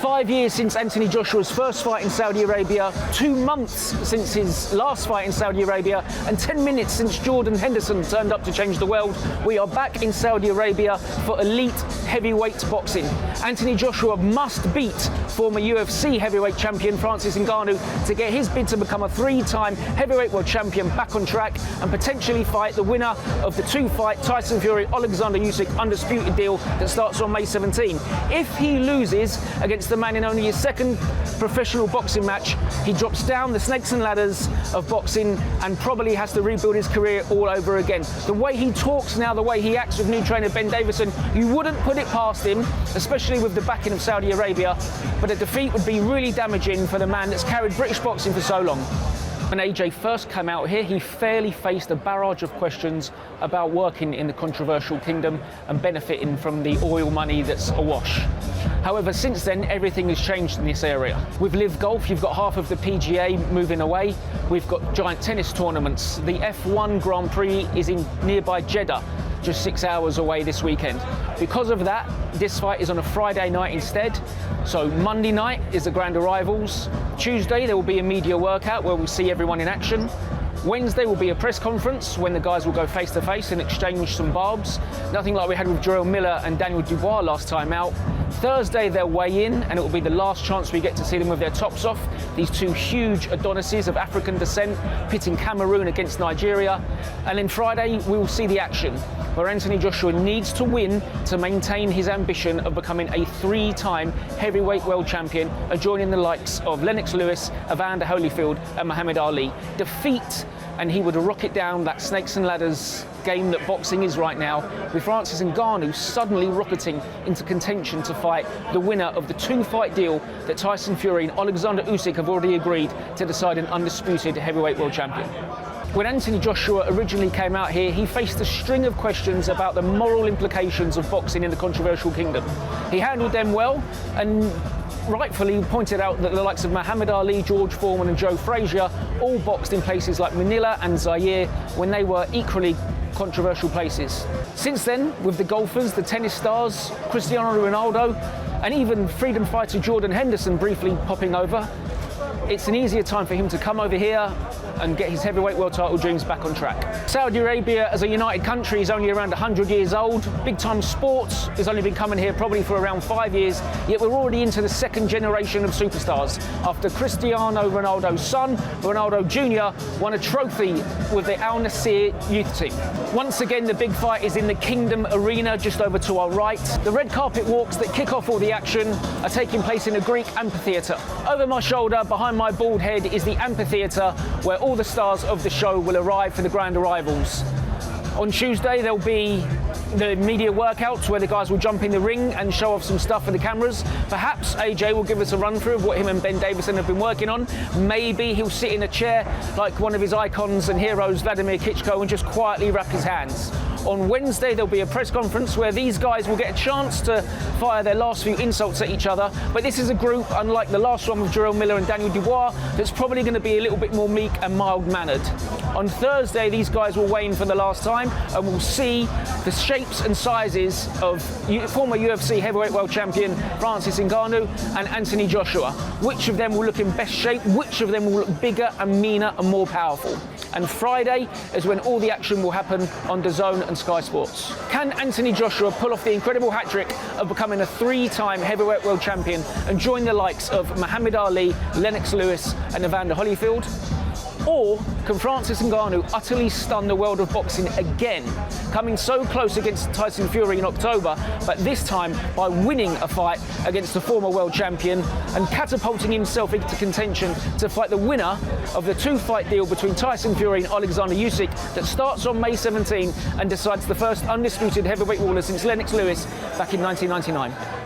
5 years since Anthony Joshua's first fight in Saudi Arabia, 2 months since his last fight in Saudi Arabia, and 10 minutes since Jordan Henderson turned up to change the world, we are back in Saudi Arabia for elite heavyweight boxing. Anthony Joshua must beat former UFC heavyweight champion Francis Ngannou to get his bid to become a 3-time heavyweight world champion back on track and potentially fight the winner of the 2-fight Tyson Fury-Alexander Usyk undisputed deal that starts on May 17. If he loses against the man in only his second professional boxing match, he drops down the snakes and ladders of boxing and probably has to rebuild his career all over again. The way he talks now, the way he acts with new trainer Ben Davison, you wouldn't put it past him, especially with the backing of Saudi Arabia, but a defeat would be really damaging for the man that's carried British boxing for so long. When AJ first came out here, he fairly faced a barrage of questions about working in the controversial kingdom and benefiting from the oil money that's awash. However, since then, everything has changed in this area. With Live Golf, you've got half of the PGA moving away. We've got giant tennis tournaments. The F1 Grand Prix is in nearby Jeddah, just 6 hours away this weekend. Because of that, this fight is on a Friday night instead. So Monday night is the grand arrivals. Tuesday there will be a media workout where we'll see everyone in action. Wednesday will be a press conference when the guys will go face to face and exchange some barbs. Nothing like we had with Jarrell Miller and Daniel Dubois last time out. Thursday they'll weigh in and it will be the last chance we get to see them with their tops off. These two huge Adonises of African descent pitting Cameroon against Nigeria. And then Friday we will see the action where Anthony Joshua needs to win to maintain his ambition of becoming a 3-time heavyweight world champion and joining the likes of Lennox Lewis, Evander Holyfield and Muhammad Ali. Defeat and he would rocket down that snakes and ladders game that boxing is right now, with Francis Ngannou suddenly rocketing into contention to fight the winner of the 2-fight deal that Tyson Fury and Alexander Usyk have already agreed to decide an undisputed heavyweight world champion. When Anthony Joshua originally came out here, he faced a string of questions about the moral implications of boxing in the controversial kingdom. He handled them well and rightfully pointed out that the likes of Muhammad Ali, George Foreman and Joe Frazier all boxed in places like Manila and Zaire when they were equally controversial places. Since then, with the golfers, the tennis stars, Cristiano Ronaldo and even freedom fighter Jordan Henderson briefly popping over, it's an easier time for him to come over here and get his heavyweight world title dreams back on track. Saudi Arabia as a united country is only around 100 years old. Big time sports has only been coming here probably for around 5 years, yet we're already into the second generation of superstars. After Cristiano Ronaldo's son, Ronaldo Jr. won a trophy with the Al Nassr youth team. Once again, the big fight is in the Kingdom Arena just over to our right. The red carpet walks that kick off all the action are taking place in a Greek amphitheatre. Over my shoulder, behind my bald head, is the amphitheatre where all the stars of the show will arrive for the grand arrivals. On Tuesday there'll be the media workouts where the guys will jump in the ring and show off some stuff for the cameras. Perhaps AJ will give us a run through of what him and Ben Davison have been working on. Maybe he'll sit in a chair like one of his icons and heroes, Vladimir Klitschko, and just quietly wrap his hands. On Wednesday there'll be a press conference where these guys will get a chance to fire their last few insults at each other, but this is a group, unlike the last one with Jarrell Miller and Daniel Dubois, that's probably going to be a little bit more meek and mild-mannered. On Thursday these guys will weigh in for the last time and we'll see the shapes and sizes of former UFC heavyweight world champion Francis Ngannou and Anthony Joshua. Which of them will look in best shape, which of them will look bigger and meaner and more powerful. And Friday is when all the action will happen on DAZN and Sky Sports. Can Anthony Joshua pull off the incredible hat-trick of becoming a 3-time heavyweight world champion and join the likes of Muhammad Ali, Lennox Lewis and Evander Holyfield? Or can Francis Ngannou utterly stun the world of boxing again, coming so close against Tyson Fury in October, but this time by winning a fight against the former world champion and catapulting himself into contention to fight the winner of the 2-fight deal between Tyson Fury and Alexander Usyk that starts on May 17 and decides the first undisputed heavyweight ruler since Lennox Lewis back in 1999.